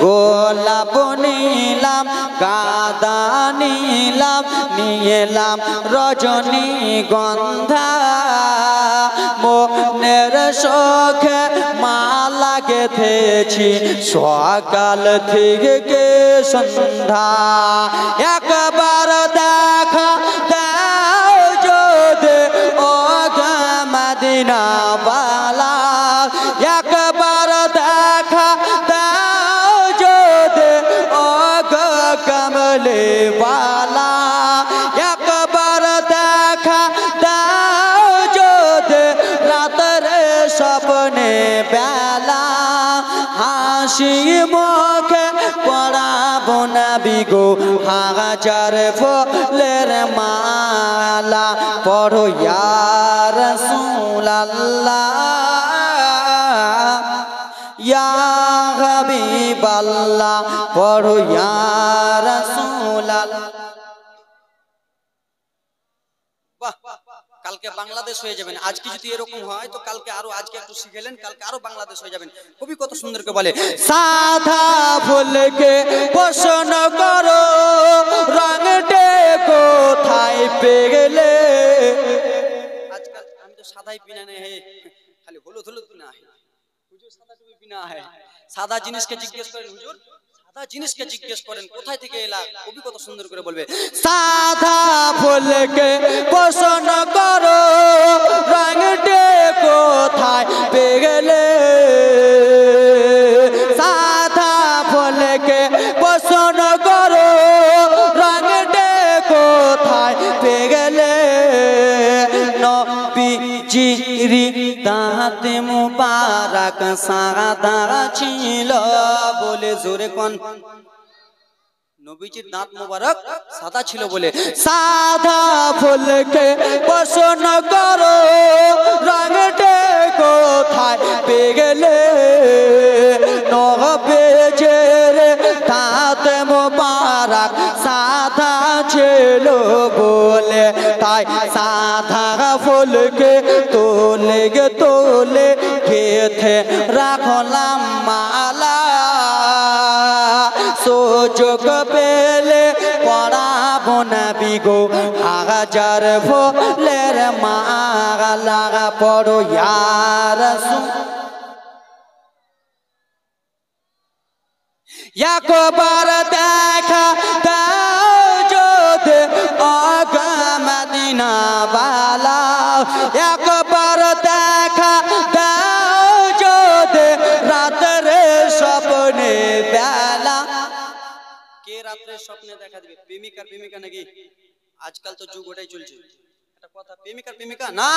গোলাপ নিলাম, গাঁদা নিলাম, নিলাম রজনীগন্ধা। মনের শোকে মালা গেঁথেছি সকাল থেকে সন্ধ্যা। একবার দেখা দাও যদি ও গো মদিনা বালা, একবার দেখা দাও যদি ও গো কমলে বালা, একবার দেখা দাও যদি রাতের স্বপ্নে বেলা। হাসি মুখে পরাবো নবী গো হাজার ফুলের মালা। পড়ো ইয়া রাসূলুল্লাহ ইয়া হাবিবাল্লাহ, পড়ো ইয়া রাসূলুল্লাহ। বাহ, কালকে বাংলাদেশ হয়ে যাবেন। আজকে যদি এরকম হয় তো কালকে আরো, আজকে একটু শিখেলেন, কালকে আরো বাংলাদেশ হয়ে যাবেন। কবি কত সুন্দর করে বলে, সাদা ফুলকে প্রশ্ন করো রঙটে কোথায় পেলে। আজকাল আমি তো সাদাই পিনা নেই, হে খালি হলুদ হলুদ পিনা হয় হুজুর, সাদা টুপি পিনা হয়। সাদা জিনিসকে জিজ্ঞেস করেন হুজুর, সাদা জিনিসকে জিজ্ঞেস করেন কোথায় থেকে এলা। কবি কত সুন্দর করে বলবে, সাদা ফুলকে প্রশ্ন করো রঙটে কোথায় পেলে। সাদা ফুলকে প্রশ্ন করো রঙটে কোথায় পেলে। নবীজির দাঁতে মুবারক সাদা ছিল বলে, জোরে কোন নবীজির দাঁত মুবারক সাদা ছিল বলে। সাদা ফুলকে প্রশ্ন করো রঙটে কোথায় পেলে। নবীজির দাঁত মুবারক সাদা ছিল বলে, তাই সাদা ফুলকে তোলে গে তোলে গেথে রাখলাম মালা। সুযোগ পেলে পরাবো নবী গো হাজার ফুলের মালা। পড়ো ইয়া রাসূলুল্লাহ। একবার দেখা দাও যদি ও গো মদিনা বালা, একবার দেখা দাও যদি রাতের স্বপ্নে বেলা। কে রাত্রে স্বপ্নে দেখা দিবে? প্রেমিকার প্রেমিকা নাকি? আজকাল তো যুগ ওটাই চলছে। একটা কথা, প্রেমিকার প্রেমিকা না,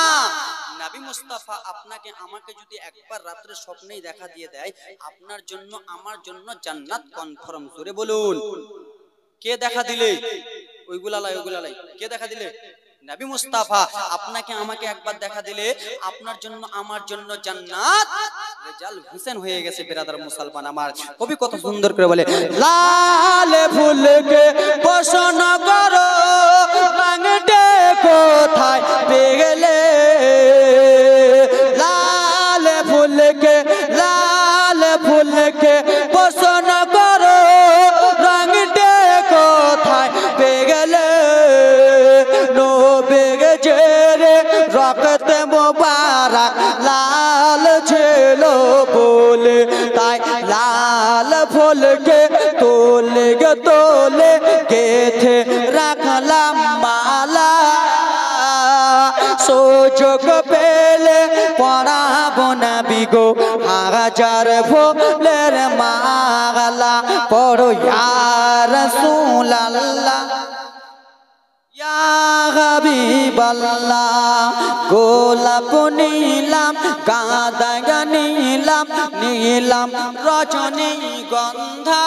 নবী মুস্তাফা আপনাকে আমাকে যদি একবার রাত্রে স্বপ্নেই দেখা দিয়ে দেয়, আপনার জন্য আমার জন্য জান্নাত কনফার্ম। জোরে বলুন, কে দেখা দিলে? ওইগুলা লাই, ওইগুলা লাই। কে দেখা দিলে? নবী মুস্তাফা আপনাকে আমাকে একবার দেখা দিলে আপনার জন্য আমার জন্য জান্নাত রেজাল্ট হোসেন হয়ে গেছে। বিরাদার মুসলমান আমার, কবি কত সুন্দর করে বলে, লাল ফুলকে প্রশ্ন করো রঙটে কোথায় পেলে। লাল ফুলকে, লাল ফুলকে প্রশ্ন করো রঙটে কোথায় পেলে। নবীজির রক্ত মুবারক লাল ছিল বলে, তাই লাল ফুলকে তোলে গে তোলে গেথে রাখলাম মালা। সুযোগ পেলে পরাবো নবী গো হাজার ফুলের মালা। পড়ো ইয়া রাসূলুল্লাহ ইয়া হাবিবাল্লাহ। গোলাপ নিলাম, গাঁদা নিলাম, নিলাম রজনীগন্ধা।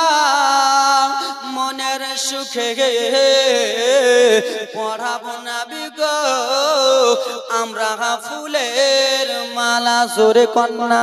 মনের সুখে পরাবো নবী গো আমরা ফুলের মালা। জোরে কন্যা।